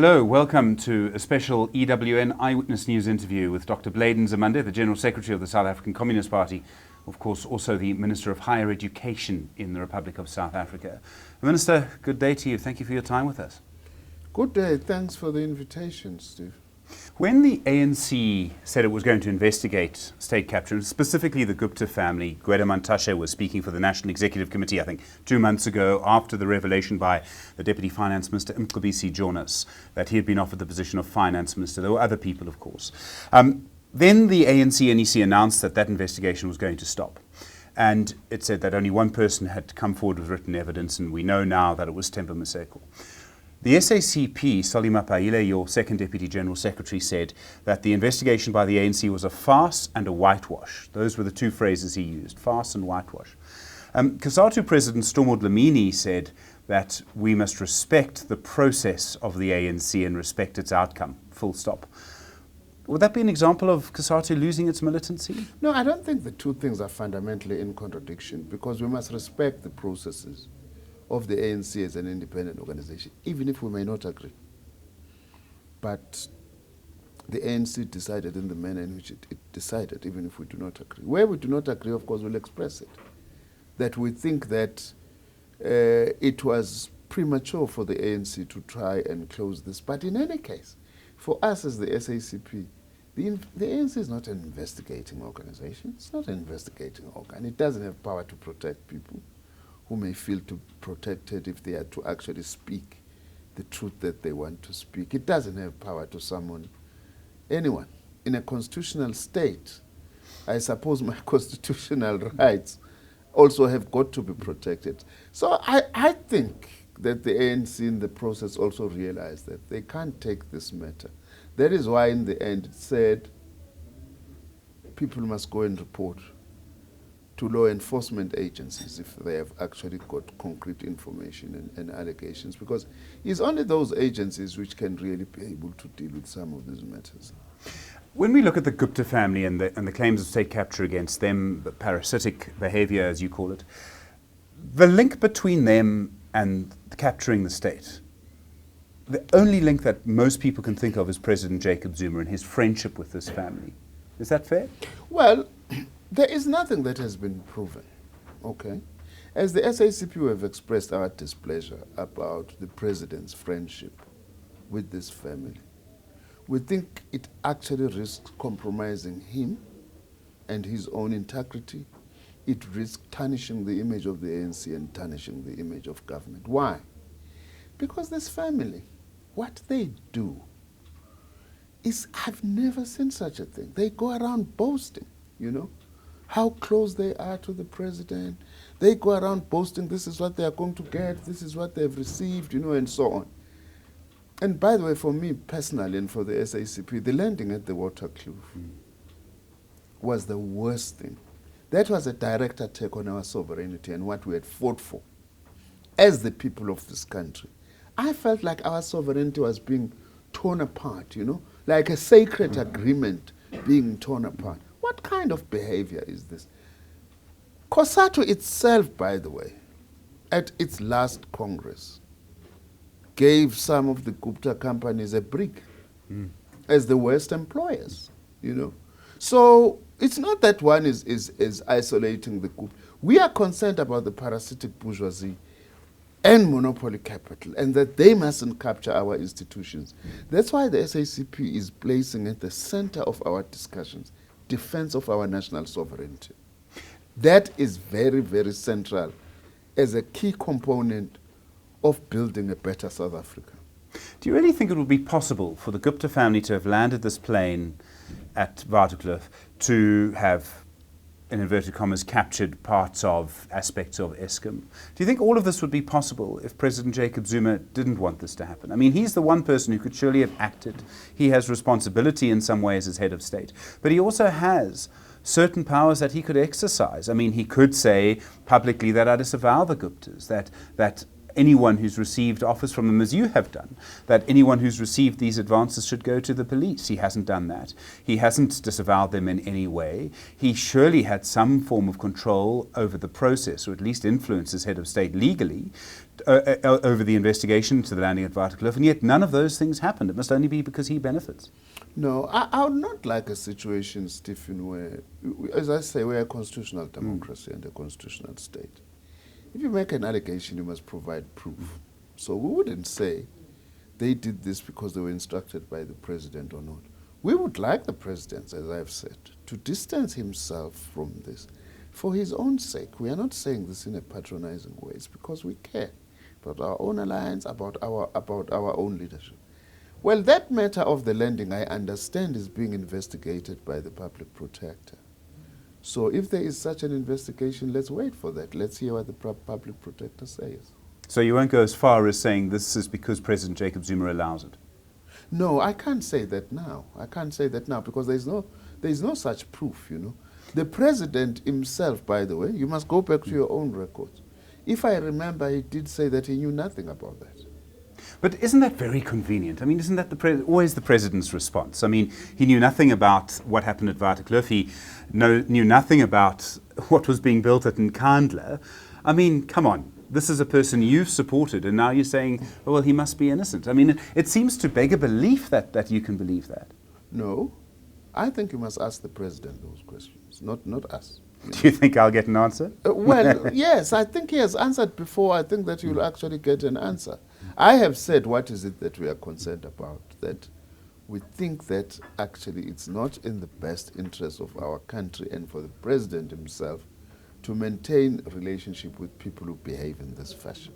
Hello, welcome to a special EWN Eyewitness News interview with Dr. Blade Nzimande, the General Secretary of the South African Communist Party, of course also the Minister of Higher Education in the Republic of South Africa. Minister, good day to you. Thank you for your time with us. Good day. Thanks for the invitation, Steve. When the ANC said it was going to investigate state capture, and specifically the Gupta family, Kgothatso was speaking for the National Executive Committee, I think, 2 months ago, after the revelation by the Deputy Finance Minister, Jonas, that he had been offered the position of Finance Minister. There were other people, of course. Then the ANC NEC announced that that investigation was going to stop. And it said that only one person had come forward with written evidence, and we know now that it was Temba Maseko. The SACP, Solima Paile, your second Deputy General Secretary, said that the investigation by the ANC was a farce and a whitewash. Those were the two phrases he used, farce and whitewash. Kgothatso President Stormo Dlamini said that we must respect the process of the ANC and respect its outcome, full stop. Would that be an example of Kgothatso losing its militancy? No, I don't think the two things are fundamentally in contradiction, because we must respect the processes of the ANC as an independent organization, even if we may not agree. But the ANC decided in the manner in which it decided, even if we do not agree. Where we do not agree, of course, we'll express it. That we think that it was premature for the ANC to try and close this. But in any case, for us as the SACP, the ANC is not an investigating organization. It's not an investigating organ. It doesn't have power to protect people who may feel to protected if they are to actually speak the truth that they want to speak. It doesn't have power to summon anyone. In a constitutional state, I suppose my constitutional rights also have got to be protected. So I think that the ANC in the process also realized that they can't take this matter. That is why in the end it said people must go and report to law enforcement agencies if they have actually got concrete information and allegations, because it's only those agencies which can really be able to deal with some of these matters. When we look at the Gupta family and the claims of state capture against them, the parasitic behavior, as you call it, the link between them and capturing the state, the only link that most people can think of is President Jacob Zuma and his friendship with this family. Is that fair? Well, there is nothing that has been proven, okay? As the SACP, we have expressed our displeasure about the president's friendship with this family. We think it actually risks compromising him and his own integrity. It risks tarnishing the image of the ANC and tarnishing the image of government. Why? Because this family, what they do is, I've never seen such a thing. They go around boasting, you know, how close they are to the president. They go around boasting, this is what they are going to get, this is what they've received, you know, and so on. And by the way, for me personally and for the SACP, the landing at the water kloof was the worst thing. That was a direct attack on our sovereignty and what we had fought for as the people of this country. I felt like our sovereignty was being torn apart, you know, like a sacred agreement being torn apart. What kind of behavior is this? Kgothatso itself, by the way, at its last Congress, gave some of the Gupta companies a brick as the worst employers, you know. So it's not that one is isolating the Gupta. We are concerned about the parasitic bourgeoisie and monopoly capital, and that they mustn't capture our institutions. That's why the SACP is placing at the center of our discussions defense of our national sovereignty. That is very, very central as a key component of building a better South Africa. Do you really think it would be possible for the Gupta family to have landed this plane at Waterkloof to have, in inverted commas, captured aspects of Eskom? Do you think all of this would be possible if President Jacob Zuma didn't want this to happen? I mean, he's the one person who could surely have acted. He has responsibility in some ways as head of state, but he also has certain powers that he could exercise. I mean, he could say publicly that I disavow the Guptas, that anyone who's received offers from him, as you have done, that anyone who's received these advances should go to the police. He hasn't done that. He hasn't disavowed them in any way. He surely had some form of control over the process, or at least influence as head of state legally over the investigation to the landing at Waterkloof, and yet none of those things happened. It must only be because he benefits. No, I would not like a situation, Stephen, where, as I say, we're a constitutional democracy and a constitutional state. If you make an allegation, you must provide proof. So we wouldn't say they did this because they were instructed by the president or not. We would like the president, as I've said, to distance himself from this for his own sake. We are not saying this in a patronizing way. It's because we care about our own alliance, about our own leadership. Well, that matter of the landing, I understand, is being investigated by the public protector. So if there is such an investigation, let's wait for that. Let's hear what the public protector says. So you won't go as far as saying this is because President Jacob Zuma allows it? No, I can't say that now. I can't say that now because there's no such proof, you know. The president himself, by the way, you must go back to your own records. If I remember, he did say that he knew nothing about that. But isn't that very convenient? I mean, isn't that always the president's response? I mean, he knew nothing about what happened at Waterkloof. He knew nothing about what was being built at Nkandla. I mean, come on. This is a person you've supported, and now you're saying, oh, well, he must be innocent. I mean, it seems to beg a belief that you can believe that. No. I think you must ask the president those questions, not us. Do you think I'll get an answer? Well, yes, I think he has answered before. I think that you'll actually get an answer. I have said what is it that we are concerned about, that we think that actually it's not in the best interest of our country and for the president himself to maintain a relationship with people who behave in this fashion.